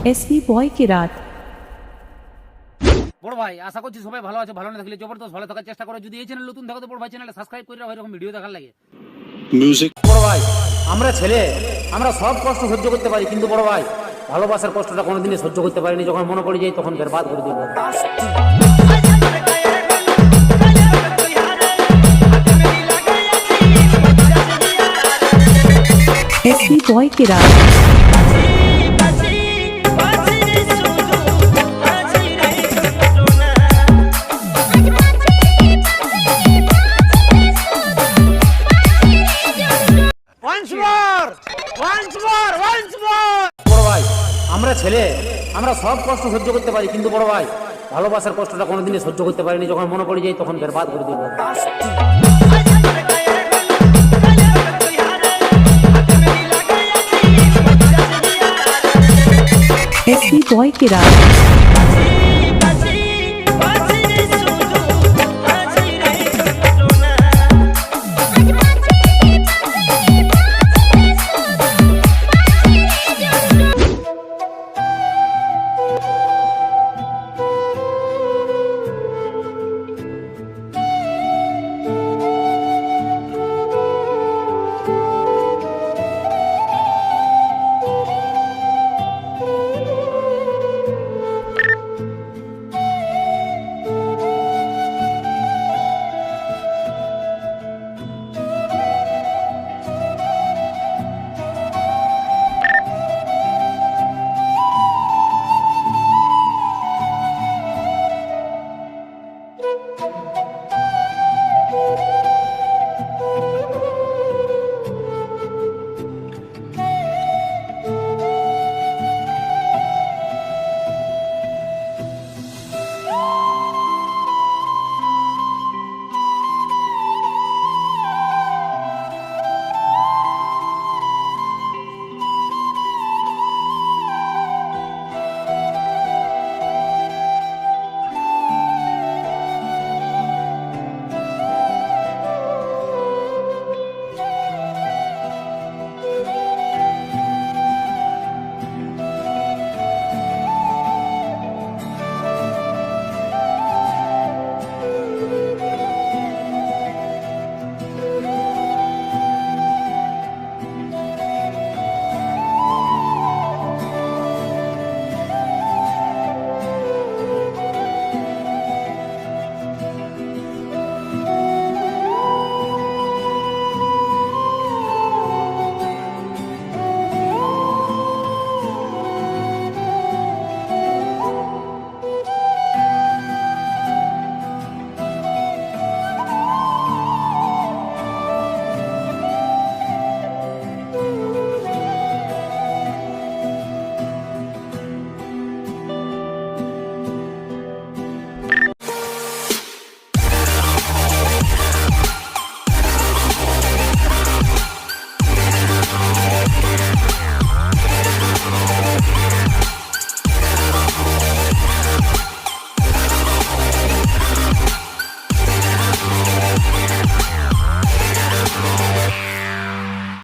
SP বয় কিরাত। বড় ভাই আশা করছি সবাই ভালো আছে, ভালো না থাকলে জবরদস্ত ভালো থাকার চেষ্টা করো। যদি এই চ্যানেল নতুন থাকো তো বড় ভাই চ্যানেলে সাবস্ক্রাইব করে রাখো এরকম ভিডিও দেখার লাগে। মিউজিক। বড় ভাই আমরা ছেলে, আমরা সব কষ্ট সহ্য করতে পারি, কিন্তু বড় ভাই ভালোবাসার কষ্টটা কোনোদিনই সহ্য করতে পারিনি। যখন মনে পড়ে যায় তখন বরবাদ করে দিই। এসপি বয় কিরাত। বড় ভাই আমরা ছেলে, আমরা সব কষ্ট সহ্য করতে পারি, কিন্তু বড় ভাই ভালোবাসার কষ্টটা কোনোদিনই সহ্য করতে পারিনি। যখন মনে পড়ে যায় তখন বরবাদ করে দিই। এসপি বয় কিরাত।